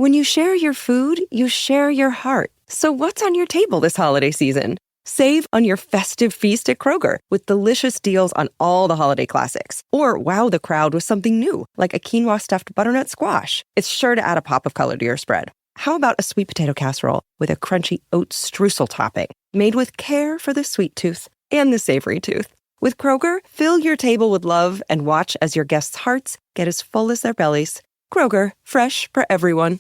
When you share your food, you share your heart. So what's on your table this holiday season? Save on your festive feast at Kroger with delicious deals on all the holiday classics. Or wow the crowd with something new, like a quinoa stuffed butternut squash. It's sure to add a pop of color to your spread. How about a sweet potato casserole with a crunchy oat streusel topping, made with care for the sweet tooth and the savory tooth? With Kroger, fill your table with love and watch as your guests' hearts get as full as their bellies. Kroger, fresh for everyone.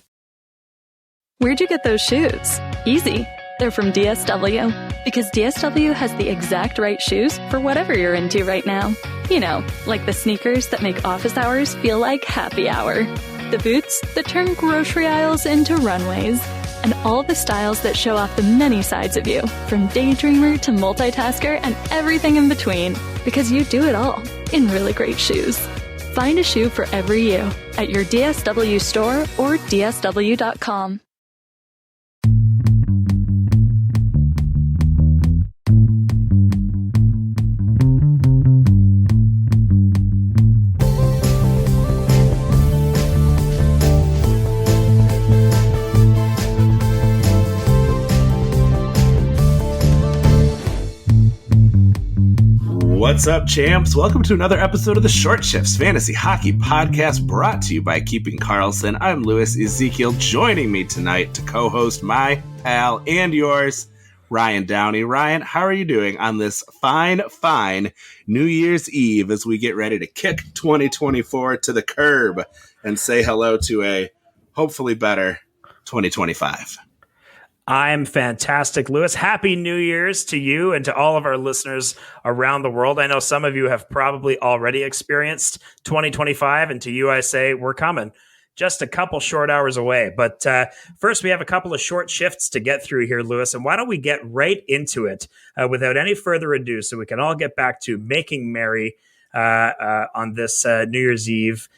Where'd you get those shoes? Easy. They're from DSW. Because DSW has the exact right shoes for whatever you're into right now. You know, like the sneakers that make office hours feel like happy hour. The boots that turn grocery aisles into runways. And all the styles that show off the many sides of you, from daydreamer to multitasker and everything in between. Because you do it all in really great shoes. Find a shoe for every you at your DSW store or DSW.com. What's up, champs? Welcome to another episode of the Short Shifts Fantasy Hockey Podcast, brought to you by Keeping Karlsson. I'm Louis Ezekiel. Joining me tonight to co-host my pal and yours, Ryan Downey. Ryan, how are you doing on this fine New Year's Eve as we get ready to kick 2024 to the curb and say hello to a hopefully better 2025? I'm fantastic, Louis. Happy New Year's to you and to all of our listeners around the world. I know some of you have probably already experienced 2025, and to you I say we're coming. Just a couple short hours away. But first, we have a couple of short shifts to get through here, Louis. And why don't we get right into it without any further ado so we can all get back to making merry on this New Year's Eve.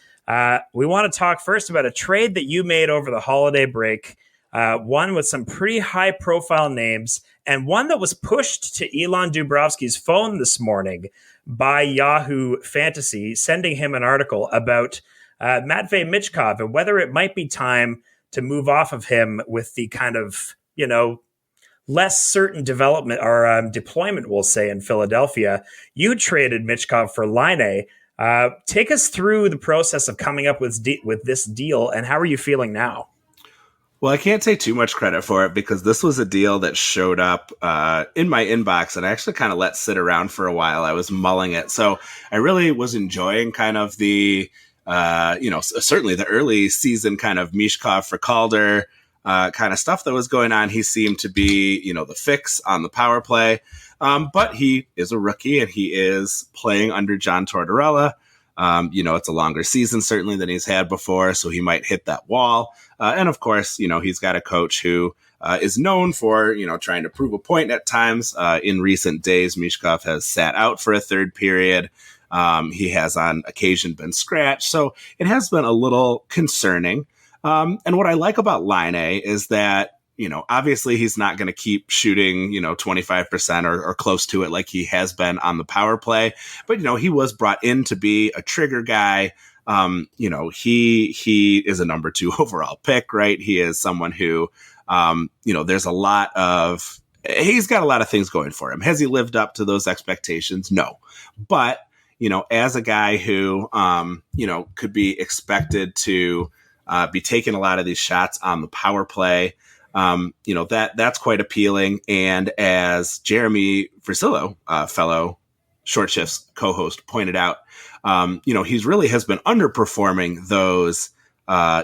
We want to talk first about a trade that you made over the holiday break. One with some pretty high-profile names, and one that was pushed to Elon Dubrovsky's phone this morning by Yahoo Fantasy, sending him an article about Matvei Michkov and whether it might be time to move off of him with the kind of, less certain development or deployment, we'll say, in Philadelphia. You traded Michkov for Laine. Take us through the process of coming up with this deal, and how are you feeling now? Well, I can't take too much credit for it because this was a deal that showed up in my inbox and I actually kind of let sit around for a while. I was mulling it. So I really was enjoying kind of the, certainly the early season kind of Michkov for Calder kind of stuff that was going on. He seemed to be, the fix on the power play. But he is a rookie and he is playing under John Tortorella. It's a longer season certainly than he's had before, so he might hit that wall. And of course, he's got a coach who is known for, trying to prove a point at times. In recent days, Michkov has sat out for a third period. He has on occasion been scratched. So it has been a little concerning. And what I like about Laine is that, obviously he's not going to keep shooting, 25% or close to it like he has been on the power play. But, he was brought in to be a trigger guy. He is a number 2 overall pick, right? He is someone who, there's he's got a lot of things going for him. Has he lived up to those expectations? No. But, as a guy who, could be expected to be taking a lot of these shots on the power play, that's quite appealing. And as Jeremy Versillo, fellow Short Shifts co-host, pointed out, he's really has been underperforming those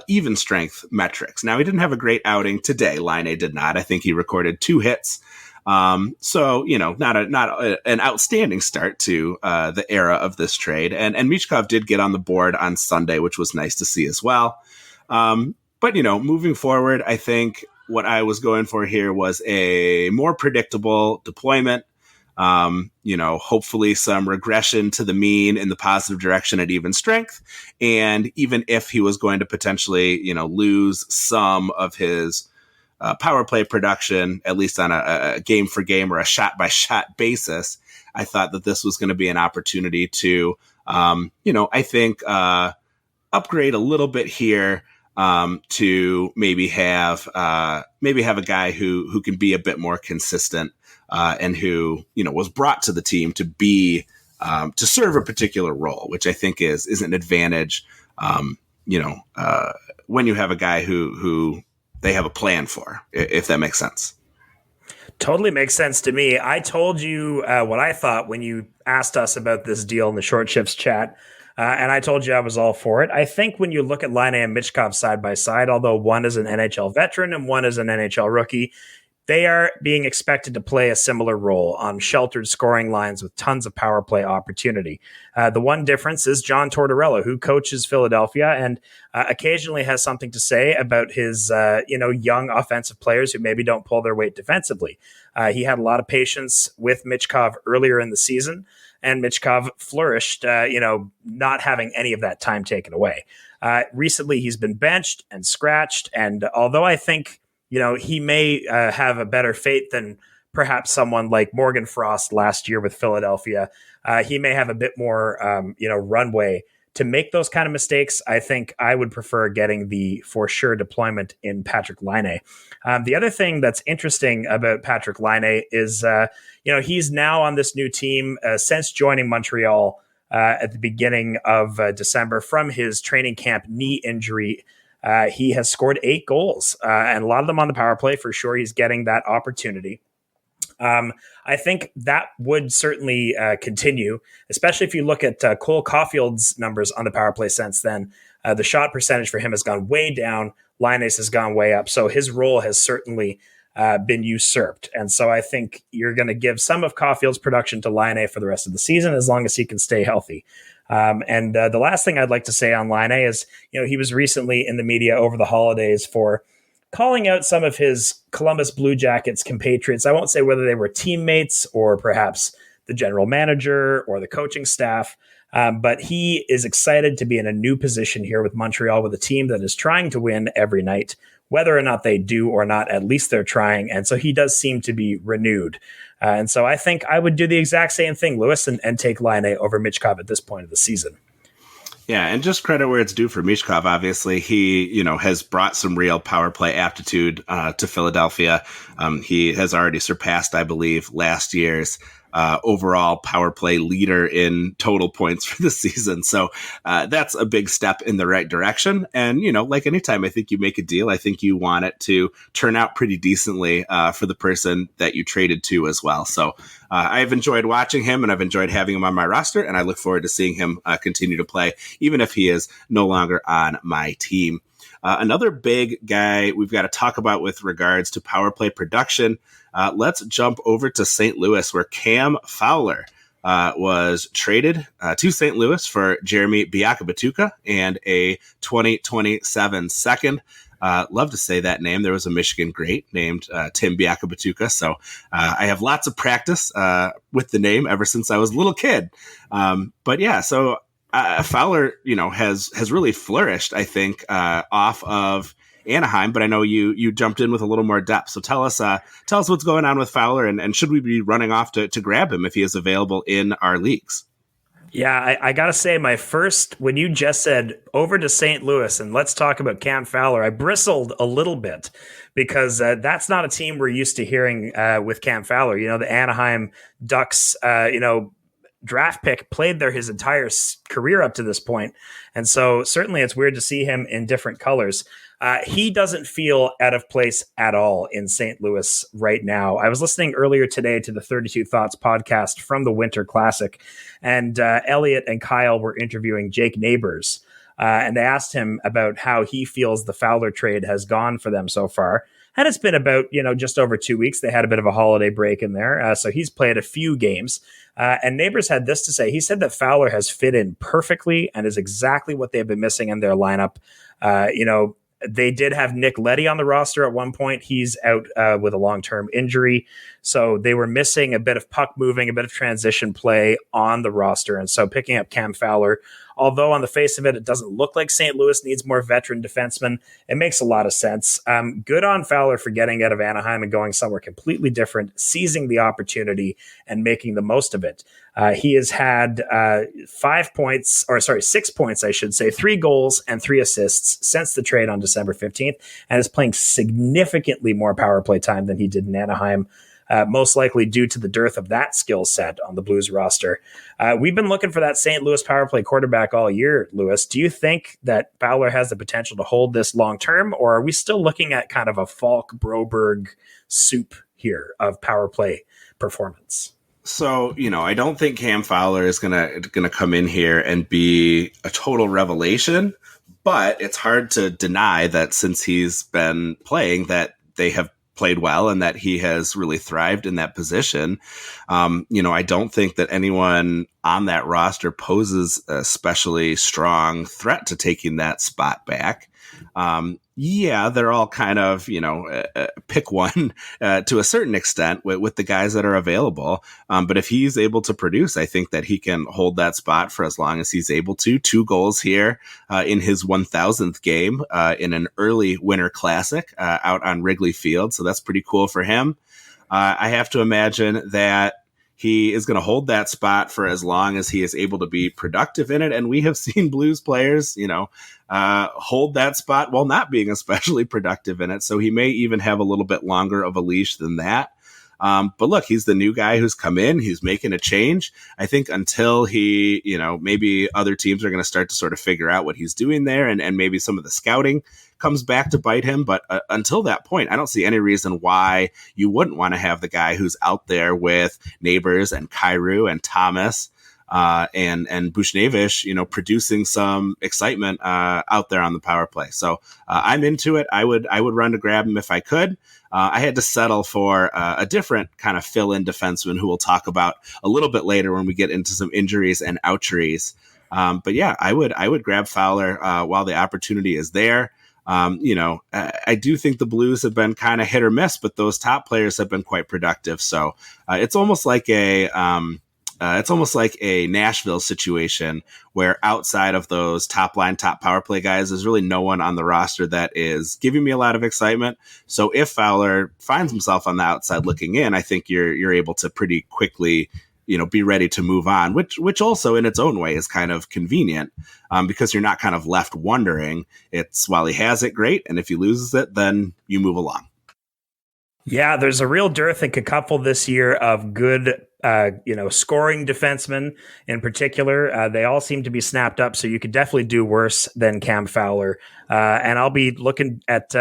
even strength metrics. Now, he didn't have a great outing today. Laine did not. I think he recorded 2 hits. So, not an outstanding start to the era of this trade. And Michkov did get on the board on Sunday, which was nice to see as well. But, moving forward, I think what I was going for here was a more predictable deployment. Hopefully some regression to the mean in the positive direction at even strength. And even if he was going to potentially, lose some of his power play production, at least on a game for game or a shot by shot basis, I thought that this was going to be an opportunity to, I think, upgrade a little bit here. to maybe have a guy who can be a bit more consistent and who was brought to the team to be to serve a particular role, which I think is an advantage. When you have a guy who they have a plan for, if that makes sense. Totally makes sense to me. I told you what I thought when you asked us about this deal in the Short Shifts chat, and I told you I was all for it. I think when you look at Laine and Michkov side by side, although one is an NHL veteran and one is an NHL rookie, they are being expected to play a similar role on sheltered scoring lines with tons of power play opportunity. The one difference is John Tortorella, who coaches Philadelphia and occasionally has something to say about his young offensive players who maybe don't pull their weight defensively. He had a lot of patience with Michkov earlier in the season, and Michkov flourished, not having any of that time taken away. Recently, he's been benched and scratched, and although I think he may have a better fate than perhaps someone like Morgan Frost last year with Philadelphia. He may have a bit more, runway to make those kind of mistakes. I think I would prefer getting the for sure deployment in Patrik Laine. The other thing that's interesting about Patrik Laine is, he's now on this new team since joining Montreal at the beginning of December from his training camp knee injury. He has scored 8 goals, and a lot of them on the power play. For sure, he's getting that opportunity. I think that would certainly continue, especially if you look at Cole Caulfield's numbers on the power play since then. The shot percentage for him has gone way down. Laine's has gone way up. So his role has certainly been usurped. And so I think you're going to give some of Caulfield's production to Laine for the rest of the season, as long as he can stay healthy. And the last thing I'd like to say on Laine is, he was recently in the media over the holidays for calling out some of his Columbus Blue Jackets compatriots. I won't say whether they were teammates or perhaps the general manager or the coaching staff, but he is excited to be in a new position here with Montreal, with a team that is trying to win every night. Whether or not they do or not, at least they're trying. And so he does seem to be renewed. And so I think I would do the exact same thing, Lewis, and take Laine over Michkov at this point of the season. Yeah, and just credit where it's due for Michkov. Obviously, he has brought some real power play aptitude to Philadelphia. He has already surpassed, I believe, last year's overall power play leader in total points for the season. So that's a big step in the right direction. And, like anytime I think you make a deal, I think you want it to turn out pretty decently for the person that you traded to as well. So I've enjoyed watching him, and I've enjoyed having him on my roster, and I look forward to seeing him continue to play, even if he is no longer on my team. Another big guy we've got to talk about with regards to power play production. Let's jump over to St. Louis, where Cam Fowler was traded to St. Louis for Jeremy Biakabatuka and a 2027 second. Love to say that name. There was a Michigan great named Tim Biakabatuka, so I have lots of practice with the name ever since I was a little kid. But yeah, so Fowler, has really flourished, I think, off of Anaheim, but I know you jumped in with a little more depth. So tell us what's going on with Fowler, and should we be running off to grab him if he is available in our leagues? Yeah, I got to say, when you just said over to St. Louis and let's talk about Cam Fowler, I bristled a little bit because that's not a team we're used to hearing with Cam Fowler. The Anaheim Ducks, draft pick played there his entire career up to this point. And so certainly it's weird to see him in different colors. He doesn't feel out of place at all in St. Louis right now. I was listening earlier today to the 32 Thoughts podcast from the Winter Classic, and Elliot and Kyle were interviewing Jake Neighbors, and they asked him about how he feels the Fowler trade has gone for them so far. And it's been about, just over 2 weeks. They had a bit of a holiday break in there. So he's played a few games. And Neighbors had this to say. He said that Fowler has fit in perfectly and is exactly what they've been missing in their lineup. They did have Nick Leddy on the roster at one point. He's out with a long-term injury. So they were missing a bit of puck moving, a bit of transition play on the roster. And so picking up Cam Fowler although on the face of it, it doesn't look like St. Louis needs more veteran defensemen. It makes a lot of sense. Good on Fowler for getting out of Anaheim and going somewhere completely different, seizing the opportunity and making the most of it. He has had 6 points, I should say, 3 goals and 3 assists since the trade on December 15th, and is playing significantly more power play time than he did in Anaheim. Most likely due to the dearth of that skill set on the Blues roster. We've been looking for that St. Louis power play quarterback all year, Lewis. Do you think that Fowler has the potential to hold this long term, or are we still looking at kind of a Falk Broberg soup here of power play performance? So, I don't think Cam Fowler is gonna come in here and be a total revelation, but it's hard to deny that since he's been playing that they have played well and that he has really thrived in that position. I don't think that anyone on that roster poses a especially strong threat to taking that spot back. They're all kind of, pick one to a certain extent with the guys that are available. But if he's able to produce, I think that he can hold that spot for as long as he's able to. 2 goals here in his 1000th game in an early Winter Classic out on Wrigley Field. So that's pretty cool for him. I have to imagine that he is going to hold that spot for as long as he is able to be productive in it. And we have seen Blues players, hold that spot while not being especially productive in it. So he may even have a little bit longer of a leash than that. But look, he's the new guy who's come in. He's making a change. I think until he, maybe other teams are going to start to sort of figure out what he's doing there, and maybe some of the scouting comes back to bite him. But until that point, I don't see any reason why you wouldn't want to have the guy who's out there with Neighbors and Kyrou and Thomas and Buchnevich, producing some excitement out there on the power play. So I'm into it. I would run to grab him if I could. I had to settle for a different kind of fill-in defenseman who we'll talk about a little bit later when we get into some injuries and oucheries. But yeah, I would grab Fowler while the opportunity is there. I do think the Blues have been kind of hit or miss, but those top players have been quite productive. So it's almost like a Nashville situation where outside of those top power play guys, there's really no one on the roster that is giving me a lot of excitement. So if Fowler finds himself on the outside looking in, I think you're able to pretty quickly, be ready to move on, which also in its own way is kind of convenient because you're not kind of left wondering. It's while he has it, great. And if he loses it, then you move along. Yeah, there's a real dearth in Cacouple this year of good, scoring defensemen in particular. They all seem to be snapped up, so you could definitely do worse than Cam Fowler. And I'll be looking at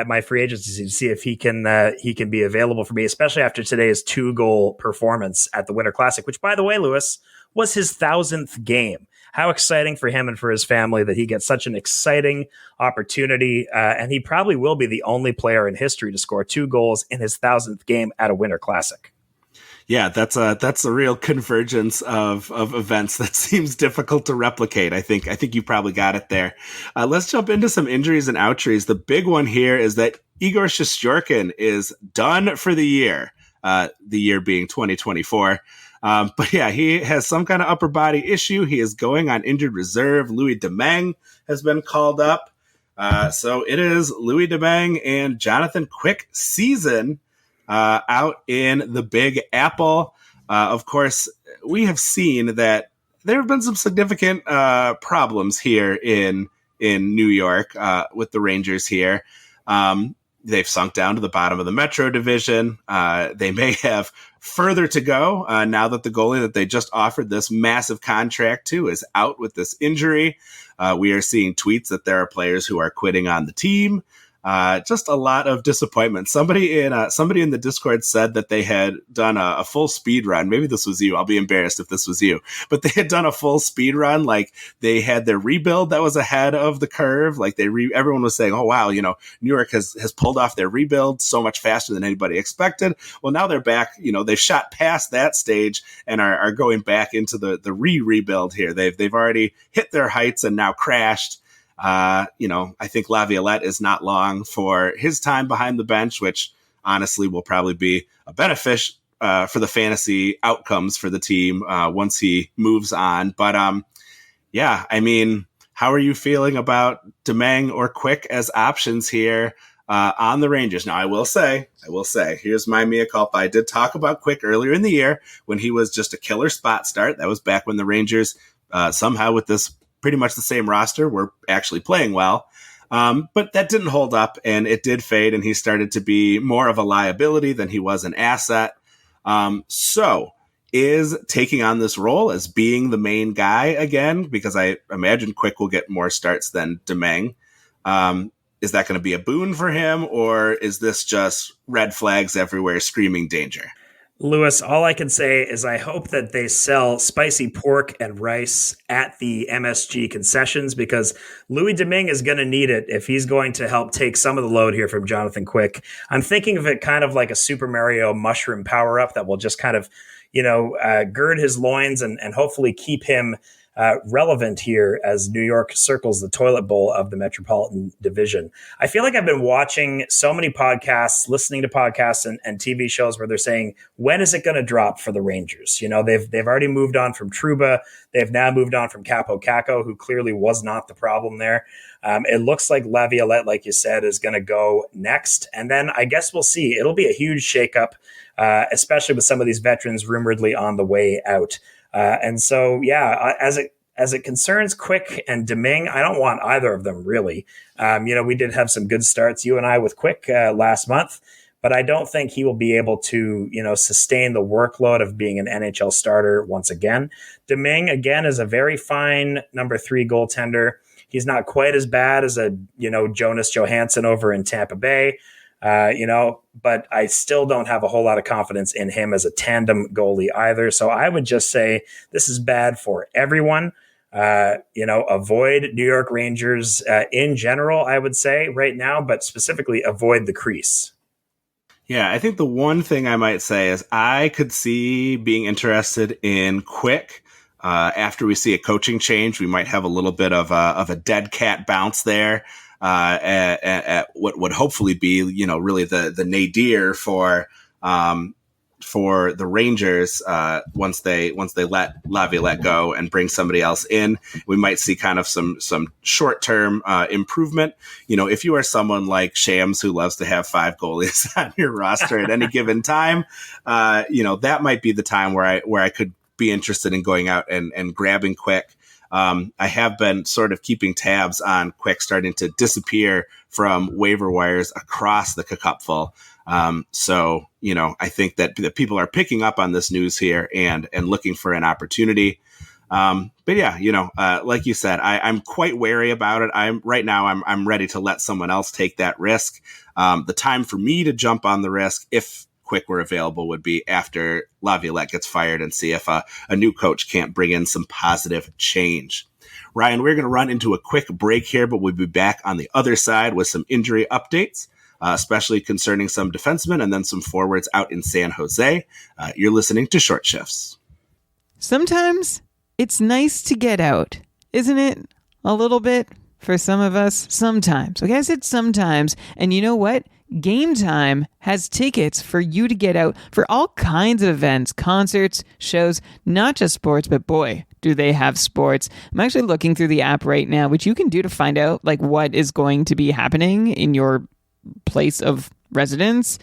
my free agency to see if he can be available for me, especially after today's 2-goal performance at the Winter Classic, which, by the way, Lewis, was his 1000th game. How exciting for him and for his family that he gets such an exciting opportunity. And he probably will be the only player in history to score 2 goals in his 1000th game at a Winter Classic. Yeah, that's a real convergence of events that seems difficult to replicate. I think you probably got it there. Let's jump into some injuries and oucheries. The big one here is that Igor Shesterkin is done for the year being 2024. But yeah, he has some kind of upper body issue. He is going on injured reserve. Louis Domingue has been called up. So it is Louis Domingue and Jonathan Quick season out in the Big Apple. Of course, we have seen that there have been some significant problems here in New York with the Rangers here. They've sunk down to the bottom of the Metro Division. They may have further to go now that the goalie that they just offered this massive contract to is out with this injury. We are seeing tweets that there are players who are quitting on the team. Just a lot of disappointment. Somebody in the Discord said that they had done a full speed run. Maybe this was you. I'll be embarrassed if this was you. But they had done a full speed run. Like they had their rebuild that was ahead of the curve. Like everyone was saying, "Oh wow, New York has pulled off their rebuild so much faster than anybody expected." Well, now they're back. They've shot past that stage and are going back into the rebuild here. They've already hit their heights and now crashed. I think Laviolette is not long for his time behind the bench, which honestly will probably be a benefit for the fantasy outcomes for the team once he moves on. But yeah, I mean, how are you feeling about Domingue or Quick as options here on the Rangers? Now, I will say, here's my mea culpa. I did talk about Quick earlier in the year when he was just a killer spot start. That was back when the Rangers somehow with this pretty much the same roster were actually playing well. But that didn't hold up, and it did fade, and he started to be more of a liability than he was an asset. So is taking on this role as being the main guy again, because I imagine Quick will get more starts than Domingue. Is that going to be a boon for him, or is this just red flags everywhere screaming danger? Lewis, all I can say is I hope that they sell spicy pork and rice at the MSG concessions, because Louis Domingue is going to need it if he's going to help take some of the load here from Jonathan Quick. I'm thinking of it kind of like a Super Mario mushroom power-up that will just kind of, gird his loins and hopefully keep him relevant here as New York circles the toilet bowl of the Metropolitan Division. I feel like I've been watching so many podcasts, listening to podcasts and TV shows where they're saying, when is it going to drop for the Rangers? They've already moved on from Trouba. They've now moved on from Capo Caco, who clearly was not the problem there. It looks like Laviolette, like you said, is going to go next. And then I guess we'll see. It'll be a huge shakeup, especially with some of these veterans rumoredly on the way out. And so, as it concerns Quick and Domingue, I don't want either of them really. We did have some good starts, you and I, with Quick last month, but I don't think he will be able to, sustain the workload of being an NHL starter once again. Domingue, again, is a very fine number 3 goaltender. He's not quite as bad as Jonas Johansson over in Tampa Bay. But I still don't have a whole lot of confidence in him as a tandem goalie either. So I would just say this is bad for everyone. Avoid New York Rangers in general, I would say right now, but specifically avoid the crease. Yeah, I think the one thing I might say is I could see being interested in Quick. After we see a coaching change, we might have a little bit of a dead cat bounce there. At what would hopefully be, really the nadir for the Rangers once they let Laviolette go and bring somebody else in. We might see kind of some short-term improvement. If you are someone like Shams who loves to have 5 goalies on your roster at any given time, that might be the time where I could be interested in going out and grabbing Quick. I have been sort of keeping tabs on Quick starting to disappear from waiver wires across the cupful. So, I think that people are picking up on this news here and looking for an opportunity. But yeah, like you said, I'm quite wary about it. I'm ready to let someone else take that risk. The time for me to jump on the risk, if Quick were available, would be after Laviolette gets fired and see if a new coach can't bring in some positive change. Ryan, we're going to run into a quick break here, but we'll be back on the other side with some injury updates, especially concerning some defensemen and then some forwards out in San Jose. You're listening to Short Shifts. Sometimes it's nice to get out, isn't it? A little bit for some of us. Sometimes. Okay, I said sometimes. And you know what? Game Time has tickets for you to get out for all kinds of events, concerts, shows, not just sports, but boy, do they have sports. I'm actually looking through the app right now, which you can do to find out like what is going to be happening in your place of residence.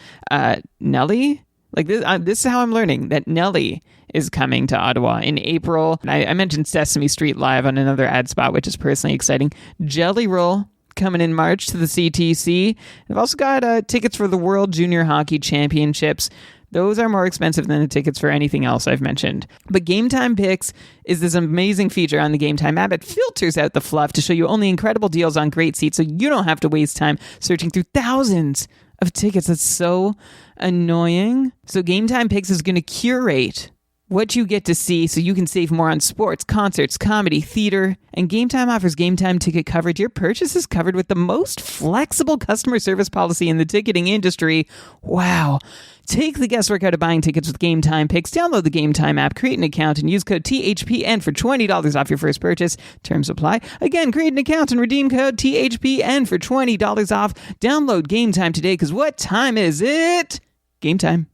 Nelly, like this is how I'm learning that Nelly is coming to Ottawa in April. I mentioned Sesame Street Live on another ad spot, which is personally exciting. Jelly Roll coming in March to the CTC. I've also got tickets for the World Junior Hockey Championships. Those are more expensive than the tickets for anything else I've mentioned. But Game Time Picks is this amazing feature on the Game Time app. It filters out the fluff to show you only incredible deals on great seats, so you don't have to waste time searching through thousands of tickets. That's so annoying. So Game Time Picks is going to curate what you get to see so you can save more on sports, concerts, comedy, theater, and Game Time offers Game Time ticket coverage. Your purchase is covered with the most flexible customer service policy in the ticketing industry. Wow. Take the guesswork out of buying tickets with Game Time Picks. Download the Game Time app, create an account, and use code THPN for $20 off your first purchase. Terms apply. Again, create an account and redeem code THPN for $20 off. Download Game Time today, because what time is it? Game Time.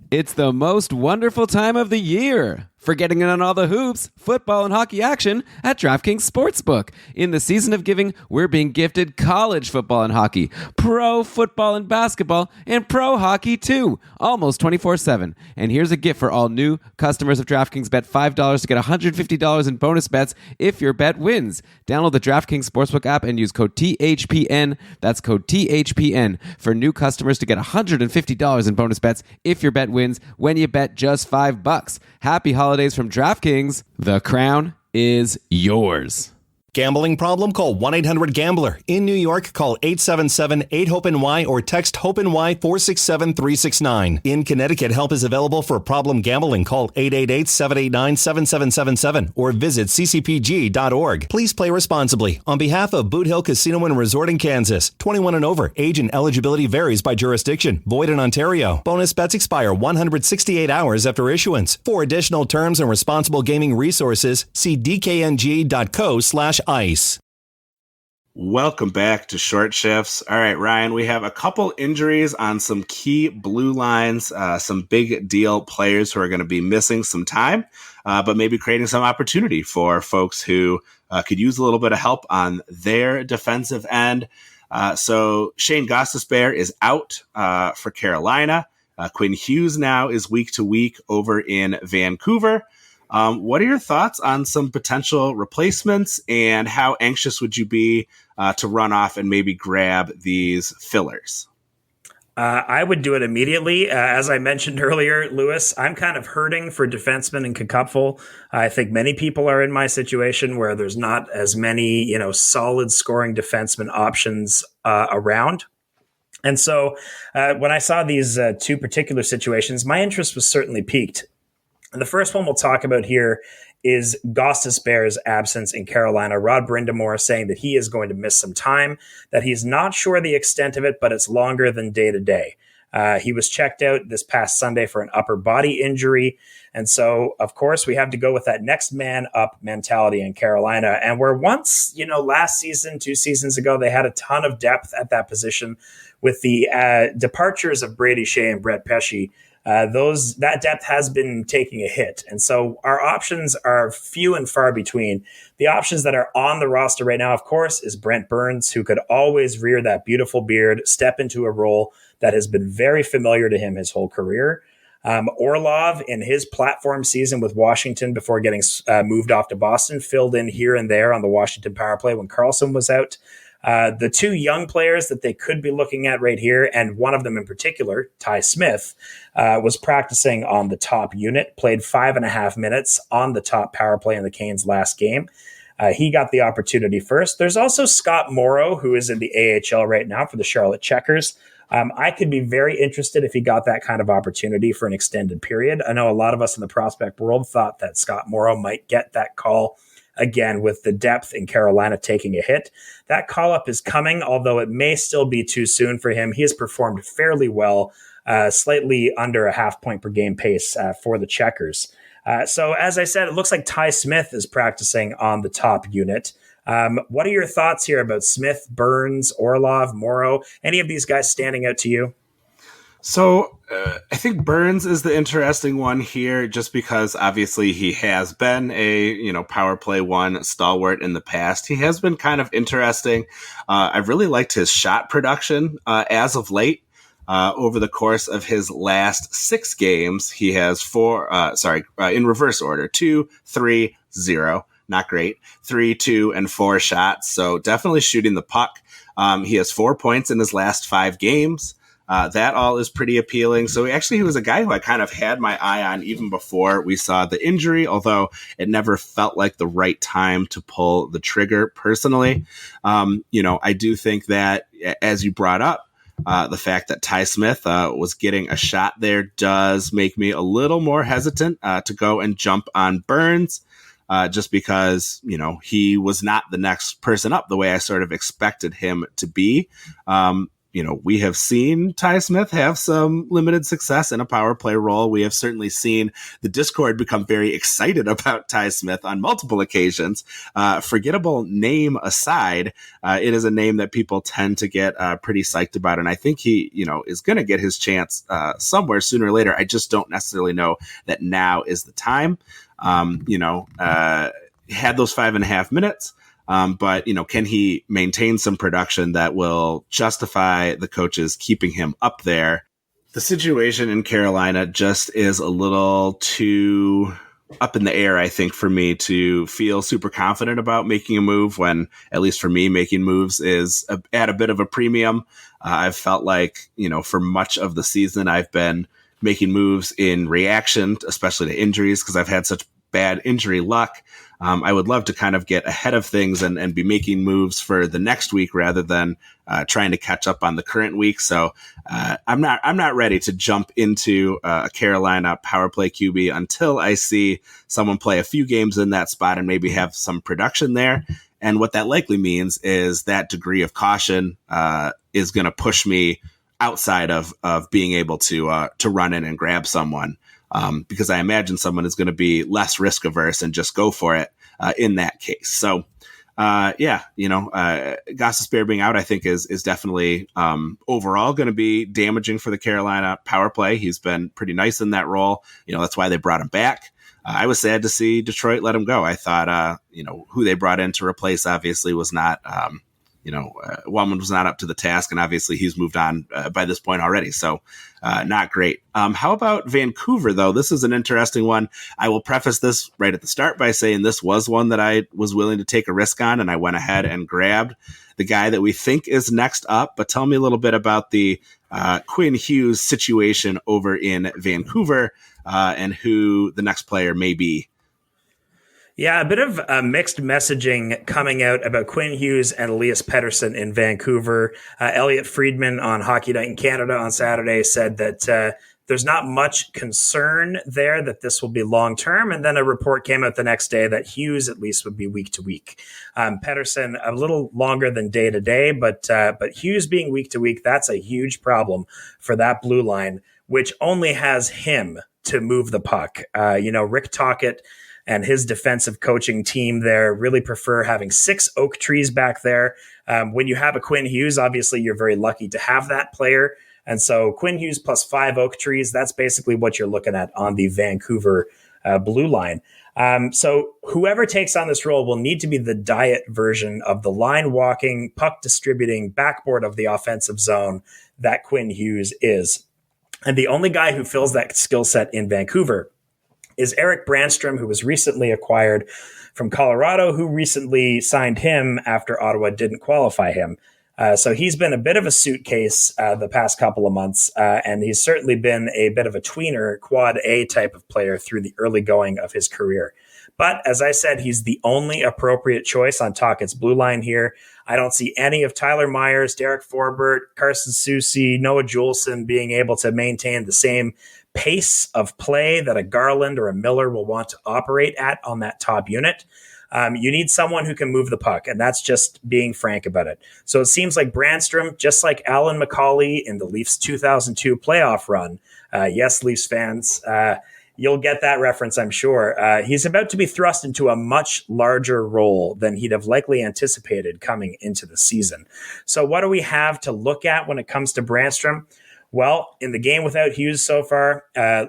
It's the most wonderful time of the year. for getting in on all the hoops, football, and hockey action at DraftKings Sportsbook. In the season of giving, we're being gifted college football and hockey, pro football and basketball, and pro hockey too, almost 24/7. And here's a gift for all new customers of DraftKings. Bet $5 to get $150 in bonus bets if your bet wins. Download the DraftKings Sportsbook app and use code THPN. That's code THPN for new customers to get $150 in bonus bets if your bet wins when you bet just $5. Happy holidays from DraftKings. The crown is yours. Gambling problem? Call 1-800-GAMBLER. In New York, call 877-8-HOPE-NY or text HOPE-NY 467-369. In Connecticut, help is available for problem gambling. Call 888-789-7777 or visit ccpg.org. Please play responsibly. On behalf of Boot Hill Casino and Resort in Kansas, 21 and over. Age and eligibility varies by jurisdiction. Void in Ontario. Bonus bets expire 168 hours after issuance. For additional terms and responsible gaming resources, see dkng.co/ice. Welcome back to Short Shifts. All right, Ryan, we have a couple injuries on some key blue lines, some big deal players who are going to be missing some time, but maybe creating some opportunity for folks who could use a little bit of help on their defensive end. So Shane Gostisbehere is out for Carolina. Quinn Hughes now is week to week over in Vancouver. What are your thoughts on some potential replacements, and how anxious would you be to run off and maybe grab these fillers? I would do it immediately. As I mentioned earlier, Lewis, I'm kind of hurting for defensemen in Cupful. I think many people are in my situation where there's not as many, solid scoring defenseman options around. And so when I saw these two particular situations, my interest was certainly piqued. And the first one we'll talk about here is Gostisbehere's absence in Carolina. Rod Brindamore saying that he is going to miss some time, that he's not sure the extent of it, but it's longer than day to day. He was checked out this past Sunday for an upper body injury. And so, of course, we have to go with that next man up mentality in Carolina. And where once, last season, 2 seasons ago, they had a ton of depth at that position with the departures of Brady Shea and Brett Pesce. That depth has been taking a hit. And so our options are few and far between. The options that are on the roster right now, of course, is Brent Burns, who could always rear that beautiful beard, step into a role that has been very familiar to him his whole career. Orlov, in his platform season with Washington before getting moved off to Boston, filled in here and there on the Washington power play when Karlsson was out. The two young players that they could be looking at right here, and one of them in particular, Ty Smith, was practicing on the top unit, played 5.5 minutes on the top power play in the Canes' last game. He got the opportunity first. There's also Scott Morrow, who is in the AHL right now for the Charlotte Checkers. I could be very interested if he got that kind of opportunity for an extended period. I know a lot of us in the prospect world thought that Scott Morrow might get that call again with the depth in Carolina taking a hit. That call-up is coming, although it may still be too soon for him. He has performed fairly well, slightly under a half point per game pace for the Checkers. So as I said, it looks like Ty Smith is practicing on the top unit. What are your thoughts here about Smith, Burns, Orlov, Morrow? Any of these guys standing out to you? So I think Burns is the interesting one here, just because obviously he has been a power play one stalwart in the past. He has been kind of interesting. I've really liked his shot production as of late. Over the course of his last 6 games, he has in reverse order, 2, 3, 0. Not great. 3, 2, and 4 shots. So definitely shooting the puck. He has 4 points in his last 5 games. That all is pretty appealing. So he was a guy who I kind of had my eye on even before we saw the injury, although it never felt like the right time to pull the trigger personally. I do think that, as you brought up, the fact that Ty Smith was getting a shot there does make me a little more hesitant to go and jump on Burns. Just because, he was not the next person up the way I sort of expected him to be. We have seen Ty Smith have some limited success in a power play role. We have certainly seen the Discord become very excited about Ty Smith on multiple occasions. Forgettable name aside, it is a name that people tend to get pretty psyched about. And I think he, is going to get his chance somewhere sooner or later. I just don't necessarily know that now is the time. had those 5.5 minutes. But, can he maintain some production that will justify the coaches keeping him up there? The situation in Carolina just is a little too up in the air, I think, for me to feel super confident about making a move when, at least for me, making moves is at a bit of a premium. I've felt like, for much of the season, I've been making moves in reaction, especially to injuries, because I've had such bad injury luck. I would love to kind of get ahead of things and be making moves for the next week rather than trying to catch up on the current week. So I'm not ready to jump into a Carolina power play QB until I see someone play a few games in that spot and maybe have some production there. And what that likely means is that degree of caution is going to push me outside of being able to run in and grab someone. Because I imagine someone is going to be less risk averse and just go for it in that case. So, Gostisbehere being out, I think is definitely overall going to be damaging for the Carolina power play. He's been pretty nice in that role. That's why they brought him back. I was sad to see Detroit let him go. I thought, who they brought in to replace obviously was not, Wellman was not up to the task, and obviously he's moved on by this point already. So not great. How about Vancouver, though? This is an interesting one. I will preface this right at the start by saying this was one that I was willing to take a risk on, and I went ahead and grabbed the guy that we think is next up. But tell me a little bit about the Quinn Hughes situation over in Vancouver and who the next player may be. Yeah, a bit of mixed messaging coming out about Quinn Hughes and Elias Pettersson in Vancouver. Elliot Friedman on Hockey Night in Canada on Saturday said that there's not much concern there that this will be long-term. And then a report came out the next day that Hughes at least would be week to week. Pettersson a little longer than day to day, but Hughes being week to week, that's a huge problem for that blue line, which only has him to move the puck. Rick Tocchet and his defensive coaching team there really prefer having 6 oak trees back there. When you have a Quinn Hughes, obviously you're very lucky to have that player. And so Quinn Hughes plus 5 oak trees, that's basically what you're looking at on the Vancouver blue line. So whoever takes on this role will need to be the diet version of the line walking, puck distributing backboard of the offensive zone that Quinn Hughes is. And the only guy who fills that skill set in Vancouver is Eric Brandstrom, who was recently acquired from Colorado, who recently signed him after Ottawa didn't qualify him. So he's been a bit of a suitcase the past couple of months, and he's certainly been a bit of a tweener, quad A type of player through the early going of his career. But as I said, he's the only appropriate choice on Tocchet's blue line here. I don't see any of Tyler Myers, Derek Forbert, Carson Soucy, Noah Juleson being able to maintain the same pace of play that a Garland or a Miller will want to operate at on that top unit. You need someone who can move the puck, and that's just being frank about it. So it seems like Brandstrom, just like Alan McCauley in the Leafs 2002 playoff run, yes, Leafs fans, you'll get that reference, I'm sure. He's about to be thrust into a much larger role than he'd have likely anticipated coming into the season. So what do we have to look at when it comes to Brandstrom? Well, in the game without Hughes so far,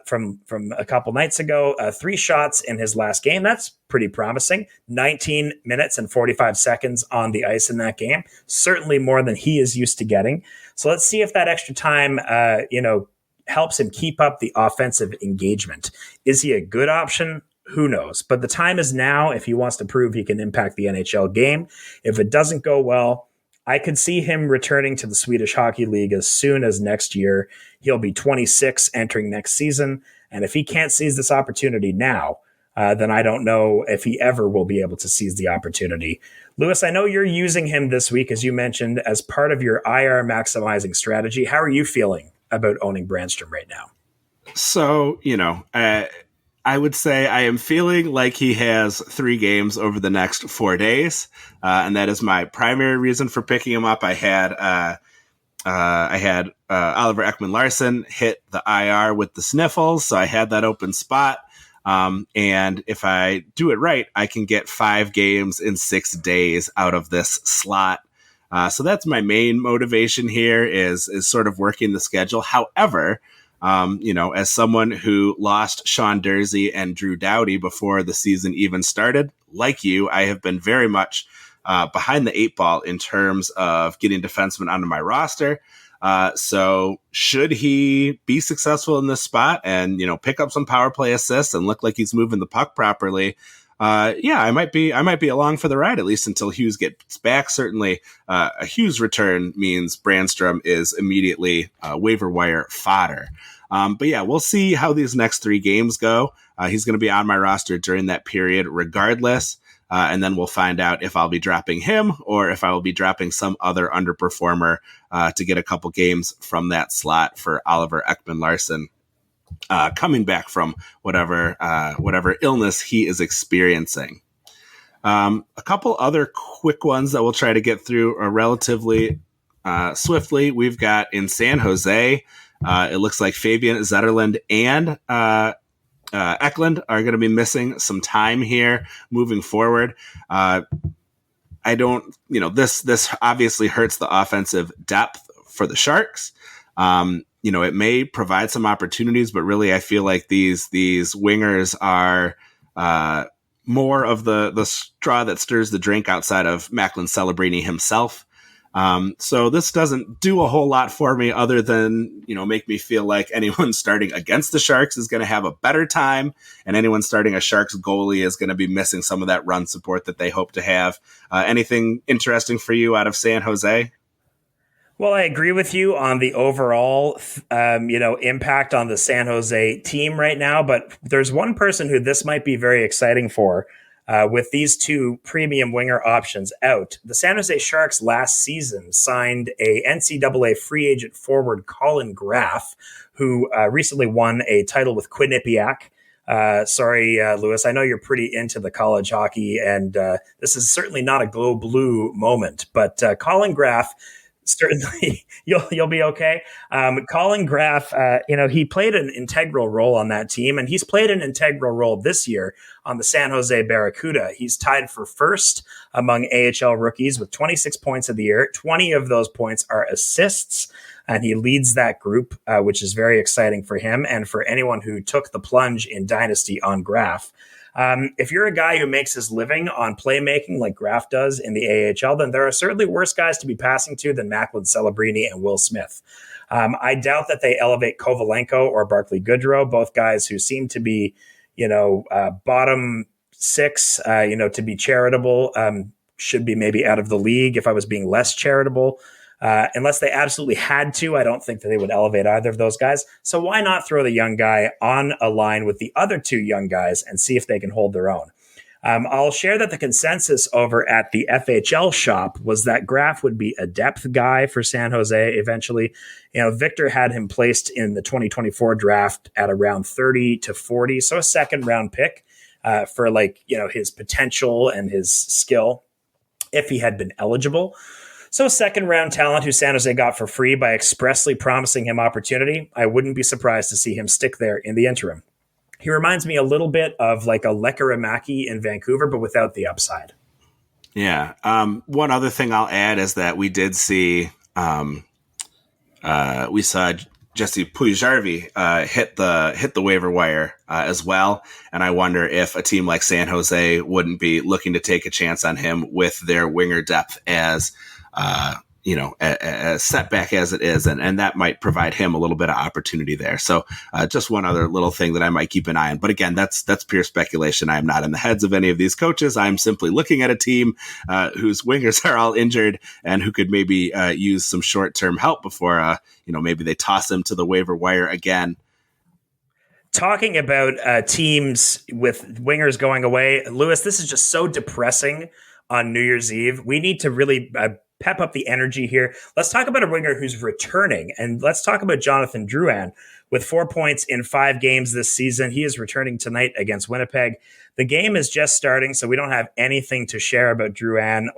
from a couple nights ago, 3 shots in his last game. That's pretty promising. 19 minutes and 45 seconds on the ice in that game. Certainly more than he is used to getting. So let's see if that extra time, helps him keep up the offensive engagement. Is he a good option? Who knows? But the time is now if he wants to prove he can impact the NHL game. If it doesn't go well, I could see him returning to the Swedish Hockey League as soon as next year. He'll be 26 entering next season. And if he can't seize this opportunity now, then I don't know if he ever will be able to seize the opportunity. Lewis, I know you're using him this week, as you mentioned, as part of your IR maximizing strategy. How are you feeling about owning Brandstrom right now? So, I would say I am feeling like he has 3 games over the next 4 days, and that is my primary reason for picking him up. I had Oliver Ekman-Larsson hit the IR with the sniffles, so I had that open spot. And if I do it right, I can get 5 games in 6 days out of this slot. So that's my main motivation here is sort of working the schedule. However, As someone who lost Sean Dursey and Drew Doughty before the season even started, like you, I have been very much behind the 8 ball in terms of getting defensemen onto my roster. So should he be successful in this spot and, pick up some power play assists and look like he's moving the puck properly, I might be along for the ride, at least until Hughes gets back. Certainly, a Hughes return means Brandstrom is immediately waiver wire fodder. We'll see how these next 3 games go. He's going to be on my roster during that period regardless. And then we'll find out if I'll be dropping him or if I will be dropping some other underperformer to get a couple games from that slot for Oliver Ekman-Larsson coming back from whatever illness he is experiencing. A couple other quick ones that we'll try to get through relatively swiftly. We've got in San Jose, it looks like Fabian Zetterlund and Eklund are going to be missing some time here moving forward. This obviously hurts the offensive depth for the Sharks. It may provide some opportunities, but really I feel like these wingers are more of the straw that stirs the drink outside of Macklin Celebrini himself. So this doesn't do a whole lot for me other than, make me feel like anyone starting against the Sharks is going to have a better time, and anyone starting a Sharks goalie is going to be missing some of that run support that they hope to have. Anything interesting for you out of San Jose? Well, I agree with you on the overall, impact on the San Jose team right now, but there's one person who this might be very exciting for. With these 2 premium winger options out, the San Jose Sharks last season signed a NCAA free agent forward Colin Graf, who recently won a title with Quinnipiac. Lewis, I know you're pretty into the college hockey, and this is certainly not a Go Blue moment, but Colin Graf, certainly you'll be okay. Colin Graf, he played an integral role on that team, and he's played an integral role this year on the San Jose Barracuda. He's tied for first among AHL rookies with 26 points of the year. 20 of those points are assists, and he leads that group, which is very exciting for him and for anyone who took the plunge in Dynasty on Graf. If you're a guy who makes his living on playmaking like Graf does in the AHL, then there are certainly worse guys to be passing to than Macklin Celebrini and Will Smith. I doubt that they elevate Kovalenko or Barclay Goodrow, both guys who seem to be, bottom 6, to be charitable, should be maybe out of the league if I was being less charitable. Unless they absolutely had to, I don't think that they would elevate either of those guys. So why not throw the young guy on a line with the other 2 young guys and see if they can hold their own? I'll share that the consensus over at the FHL shop was that Graf would be a depth guy for San Jose eventually. Victor had him placed in the 2024 draft at around 30 to 40, so a second round pick for his potential and his skill if he had been eligible. So second round talent who San Jose got for free by expressly promising him opportunity. I wouldn't be surprised to see him stick there in the interim. He reminds me a little bit of like a Lekaramaki in Vancouver, but without the upside. Yeah. One other thing I'll add is that we did see, we saw Jesse Puljujärvi hit the waiver wire as well. And I wonder if a team like San Jose wouldn't be looking to take a chance on him with their winger depth as a setback as it is, and that might provide him a little bit of opportunity there. So just one other little thing that I might keep an eye on. But again, that's pure speculation. I am not in the heads of any of these coaches. I'm simply looking at a team whose wingers are all injured and who could maybe use some short-term help before, maybe they toss them to the waiver wire again. Talking about teams with wingers going away, Lewis, this is just so depressing on New Year's Eve. We need to really pep up the energy here. Let's talk about a winger who's returning, and let's talk about Jonathan Drouin with 4 points in 5 games this season. He is returning tonight against Winnipeg. The game is just starting, so we don't have anything to share about Drouin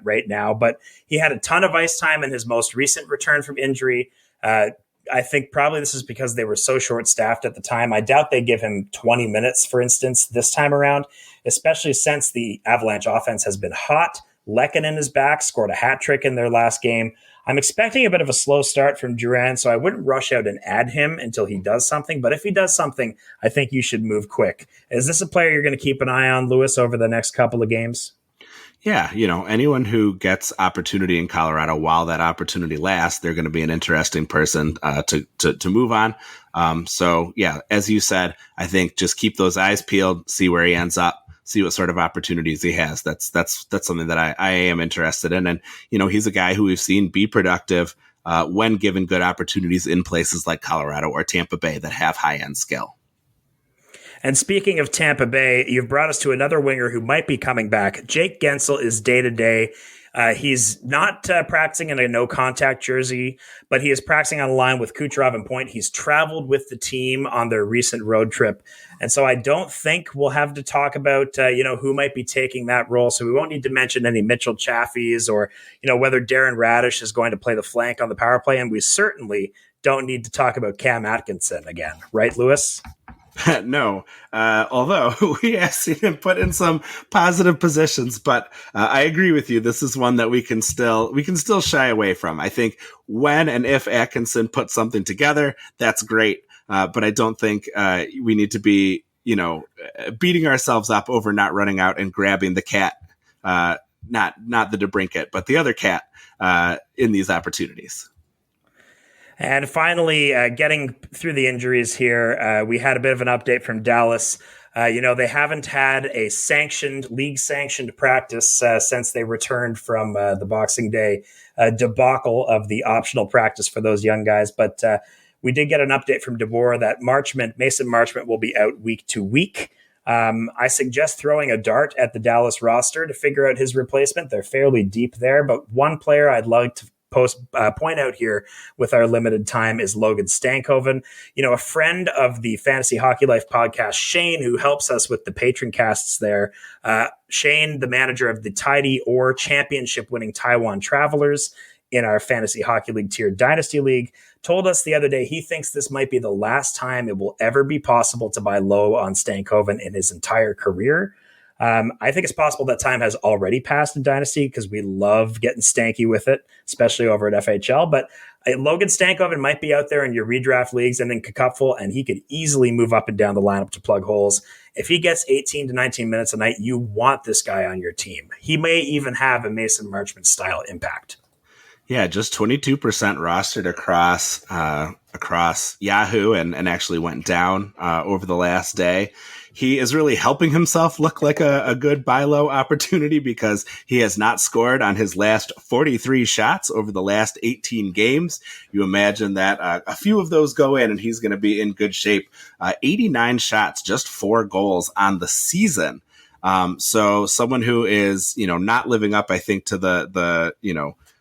right now, but he had a ton of ice time in his most recent return from injury. I think probably this is because they were so short-staffed at the time. I doubt they give him 20 minutes, for instance, this time around, especially since the Avalanche offense has been hot. Lehkonen is back, scored a hat trick in their last game. I'm expecting a bit of a slow start from Drouin, so I wouldn't rush out and add him until he does something. But if he does something, I think you should move quick. Is this a player you're going to keep an eye on, Lewis, over the next couple of games? Yeah, anyone who gets opportunity in Colorado while that opportunity lasts, they're going to be an interesting person to move on. So yeah, as you said, I think just keep those eyes peeled, see where he ends up, see what sort of opportunities he has. That's something that I am interested in. And he's a guy who we've seen be productive when given good opportunities in places like Colorado or Tampa Bay that have high end skill. And speaking of Tampa Bay, you've brought us to another winger who might be coming back. Jake Guentzel is day-to-day. He's not practicing in a no-contact jersey, but he is practicing on a line with Kucherov and Point. He's traveled with the team on their recent road trip. And so I don't think we'll have to talk about, who might be taking that role. So we won't need to mention any Mitchell Chaffees or, whether Darren Radish is going to play the flank on the power play. And we certainly don't need to talk about Cam Atkinson again. Right, Lewis? No, although we have seen him put in some positive positions, but I agree with you. This is one that we can still shy away from. I think when and if Atkinson puts something together, that's great. But I don't think we need to be, beating ourselves up over not running out and grabbing the cat, not the DeBrincat, but the other cat in these opportunities. And finally, getting through the injuries here, we had a bit of an update from Dallas. They haven't had a league-sanctioned practice since they returned from the Boxing Day debacle of the optional practice for those young guys. But we did get an update from DeBoer that Mason Marchment will be out week to week. I suggest throwing a dart at the Dallas roster to figure out his replacement. They're fairly deep there, but one player I'd like to point out here with our limited time is Logan Stankoven, a friend of the Fantasy Hockey Life podcast, Shane, who helps us with the patron casts there. Shane, the manager of the Tidy or championship winning Taiwan Travelers in our Fantasy Hockey League tier Dynasty League, told us the other day he thinks this might be the last time it will ever be possible to buy low on Stankoven in his entire career. I think it's possible that time has already passed in Dynasty because we love getting stanky with it, especially over at FHL. But Logan Stankoven might be out there in your redraft leagues and in Cupful, and he could easily move up and down the lineup to plug holes. If he gets 18 to 19 minutes a night, you want this guy on your team. He may even have a Mason Marchment style impact. Yeah, just 22% rostered across Yahoo and actually went down over the last day. He is really helping himself look like a good buy low opportunity because he has not scored on his last 43 shots over the last 18 games. You imagine that a few of those go in and he's going to be in good shape. 89 shots, just 4 goals on the season. So someone who is, not living up, I think, to the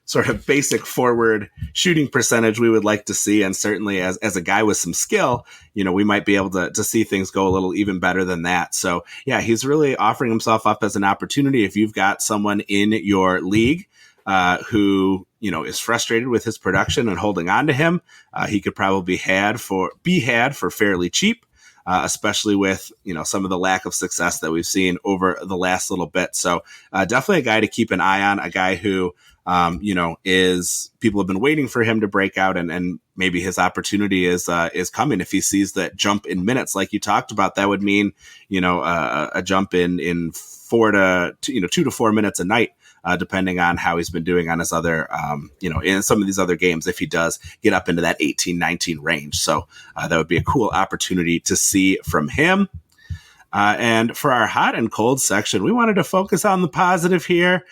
sort of basic forward shooting percentage we would like to see. And certainly as a guy with some skill, we might be able to see things go a little even better than that. So yeah, he's really offering himself up as an opportunity. If you've got someone in your league who, is frustrated with his production and holding on to him, he could probably be had for fairly cheap. Especially with, some of the lack of success that we've seen over the last little bit. So definitely a guy to keep an eye on, a guy who, is people have been waiting for him to break out and maybe his opportunity is coming. If he sees that jump in minutes, like you talked about, that would mean, a jump in 2 to 4 minutes a night. Depending on how he's been doing on his other, in some of these other games, if he does get up into that 18-19 range. So that would be a cool opportunity to see from him. And for our hot and cold section, we wanted to focus on the positive here.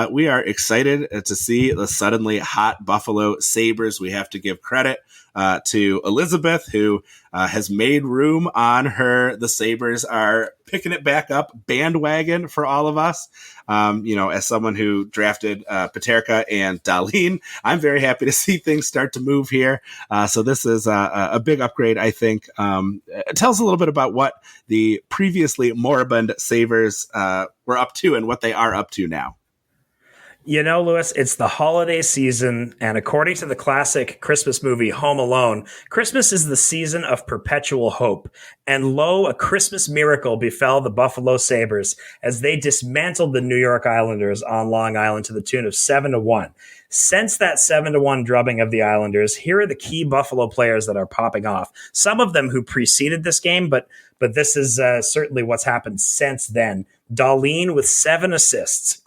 We are excited to see the suddenly hot Buffalo Sabres. We have to give credit to Elizabeth, who has made room on the Sabres are picking it back up bandwagon for all of us. As someone who drafted Peterka and Dahlin, I'm very happy to see things start to move here. So this is a big upgrade, I think. It tells a little bit about what the previously moribund Sabres were up to and what they are up to now. Lewis, it's the holiday season, and according to the classic Christmas movie Home Alone, Christmas is the season of perpetual hope. And lo, a Christmas miracle befell the Buffalo Sabres as they dismantled the New York Islanders on Long Island to the tune of 7-1. Since that 7-1 drubbing of the Islanders, here are the key Buffalo players that are popping off. Some of them who preceded this game, but this is certainly what's happened since then. Dahlin with 7 assists.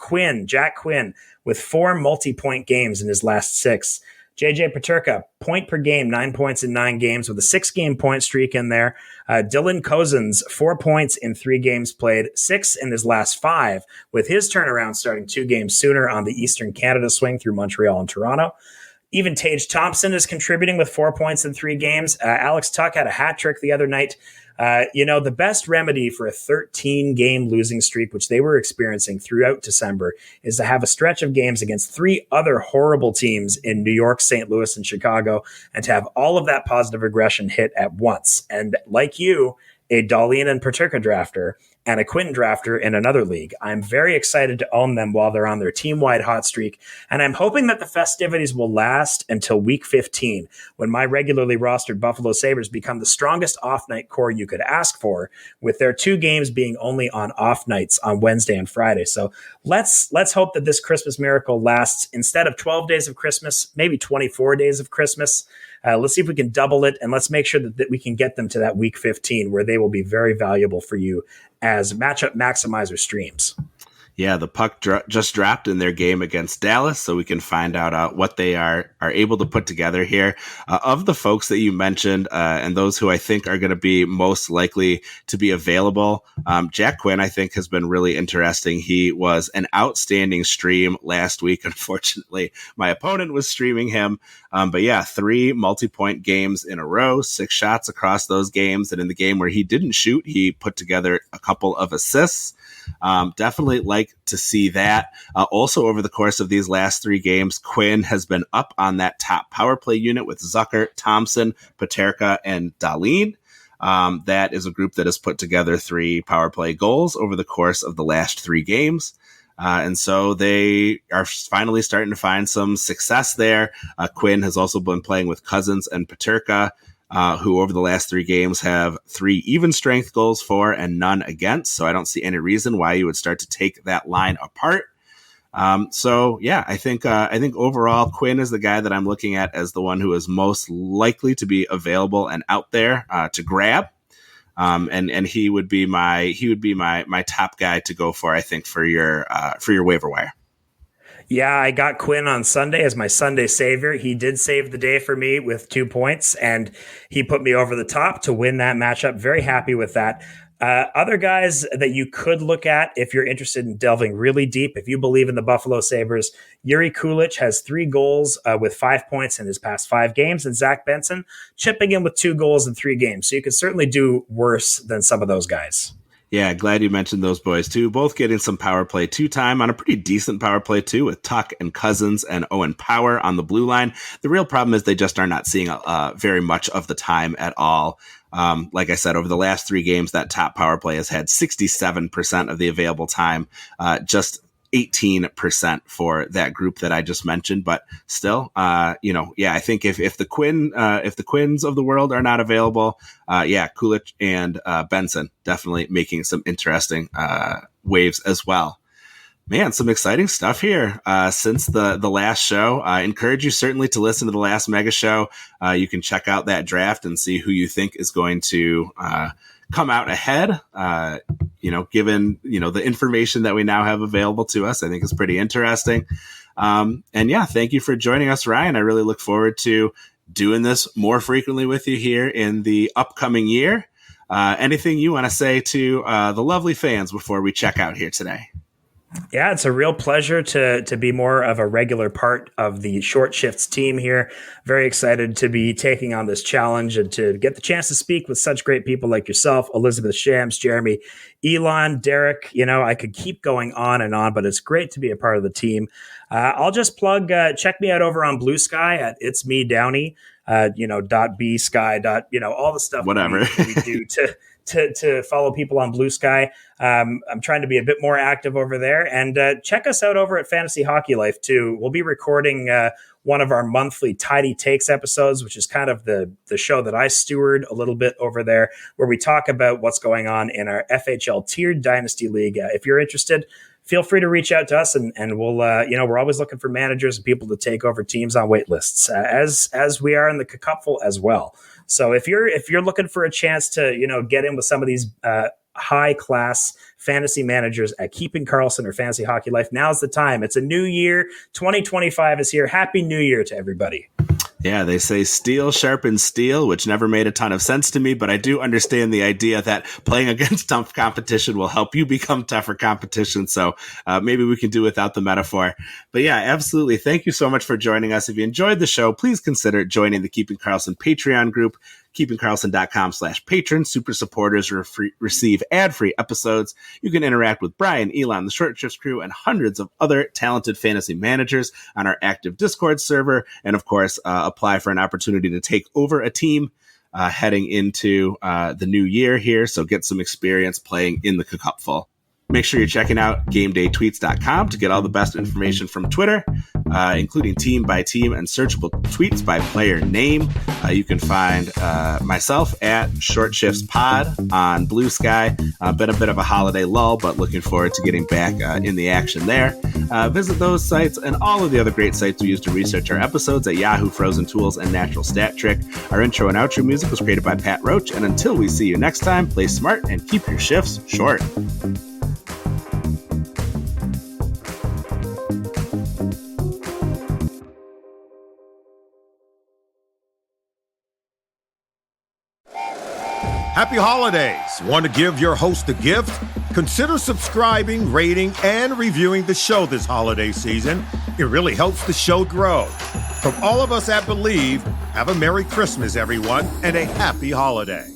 Jack Quinn, with 4 multi-point games in his last 6. JJ Peterka, point per game, 9 points in 9 games with a 6-game point streak in there. Dylan Cozens, 4 points in 3 games played, 6 in his last 5, with his turnaround starting 2 games sooner on the Eastern Canada swing through Montreal and Toronto. Even Tage Thompson is contributing with 4 points in 3 games. Alex Tuck had a hat trick the other night. The best remedy for a 13-game losing streak, which they were experiencing throughout December, is to have a stretch of games against 3 other horrible teams in New York, St. Louis, and Chicago, and to have all of that positive aggression hit at once. And like you, a Dahlin and Peterka drafter, and a Quinn drafter in another league. I'm very excited to own them while they're on their team-wide hot streak, and I'm hoping that the festivities will last until week 15, when my regularly rostered Buffalo Sabres become the strongest off-night core you could ask for, with their 2 games being only on off nights on Wednesday and Friday. So let's hope that this Christmas miracle lasts instead of 12 days of Christmas, maybe 24 days of Christmas. Let's see if we can double it, and let's make sure that we can get them to that week 15, where they will be very valuable for you as matchup maximizer streams. Yeah, the puck just dropped in their game against Dallas, so we can find out what they are able to put together here. Of the folks that you mentioned, and those who I think are going to be most likely to be available, Jack Quinn, I think, has been really interesting. He was an outstanding stream last week. Unfortunately, my opponent was streaming him. But yeah, 3 multi-point games in a row, 6 shots across those games. And in the game where he didn't shoot, he put together a couple of assists. Definitely like to see that. Also, over the course of these last 3 games, Quinn has been up on that top power play unit with Zucker, Thompson, Peterka, and Dahlin. That is a group that has put together 3 power play goals over the course of the last 3 games. And so they are finally starting to find some success there. Quinn has also been playing with Cozens and Peterka, who over the last 3 games have 3 even strength goals for and none against. So I don't see any reason why you would start to take that line apart. So yeah, I think overall Quinn is the guy that I'm looking at as the one who is most likely to be available and out there to grab. And he would be my top guy to go for, I think, for your waiver wire. Yeah, I got Quinn on Sunday as my Sunday savior. He did save the day for me with 2 points, and he put me over the top to win that matchup. Very happy with that. Other guys that you could look at if you're interested in delving really deep, if you believe in the Buffalo Sabres, Yuri Kulich has 3 goals with 5 points in his past 5 games, and Zach Benson chipping in with 2 goals in 3 games. So you could certainly do worse than some of those guys. Yeah, glad you mentioned those boys too. Both getting some power play 2 time on a pretty decent power play too, with Tuck and Cozens and Owen Power on the blue line. The real problem is they just are not seeing very much of the time at all. Like I said, over the last 3 games, that top power play has had 67% of the available time, just 18% for that group that I just mentioned. But still, I think if the Quins of the world are not available, Kulich and Benson definitely making some interesting waves as well. Man, some exciting stuff here since the last show. I encourage you certainly to listen to the last mega show. You can check out that draft and see who you think is going to come out ahead. Given the information that we now have available to us, I think is pretty interesting. Thank you for joining us, Ryan. I really look forward to doing this more frequently with you here in the upcoming year. Anything you want to say to the lovely fans before we check out here today? Yeah, it's a real pleasure to be more of a regular part of the Short Shifts team here. Very excited to be taking on this challenge and to get the chance to speak with such great people like yourself, Elizabeth Shams, Jeremy, Elon, Derek. I could keep going on and on, but it's great to be a part of the team. I'll just plug, check me out over on Blue Sky at It's Me Downey, .bsky, all the stuff whatever we do to follow people on Blue Sky. I'm trying to be a bit more active over there, and check us out over at Fantasy Hockey Life too. We'll be recording one of our monthly Tidy Takes episodes, which is kind of the show that I steward a little bit over there, where we talk about what's going on in our FHL tiered Dynasty League. If you're interested, feel free to reach out to us, and we'll, we're always looking for managers and people to take over teams on wait lists, as we are in the Cupful as well. So if you're looking for a chance to, get in with some of these high class fantasy managers at Keeping Karlsson or Fantasy Hockey Life, now's the time. It's a new year. 2025 is here. Happy New Year to everybody. Yeah, they say steel sharpens steel, which never made a ton of sense to me, but I do understand the idea that playing against tough competition will help you become tougher competition. So maybe we can do without the metaphor. But yeah, absolutely. Thank you so much for joining us. If you enjoyed the show, please consider joining the Keeping Karlsson Patreon group. KeepingKarlsson.com/patron. Super supporters receive ad-free episodes. You can interact with Brian, Elon, the Short Shifts crew, and hundreds of other talented fantasy managers on our active Discord server. And of course, apply for an opportunity to take over a team heading into the new year here. So get some experience playing in the Cupful. Make sure you're checking out GameDayTweets.com to get all the best information from Twitter, including team by team and searchable tweets by player name. You can find myself at Short Shifts Pod on Blue Sky. Been a bit of a holiday lull, but looking forward to getting back in the action there. Visit those sites and all of the other great sites we use to research our episodes at Yahoo, Frozen Tools, and Natural Stat Trick. Our intro and outro music was created by Pat Roach. And until we see you next time, play smart and keep your shifts short. Happy holidays! Want to give your host a gift? Consider subscribing, rating, and reviewing the show this holiday season. It really helps the show grow. From all of us at Believe, have a Merry Christmas, everyone, and a Happy Holiday.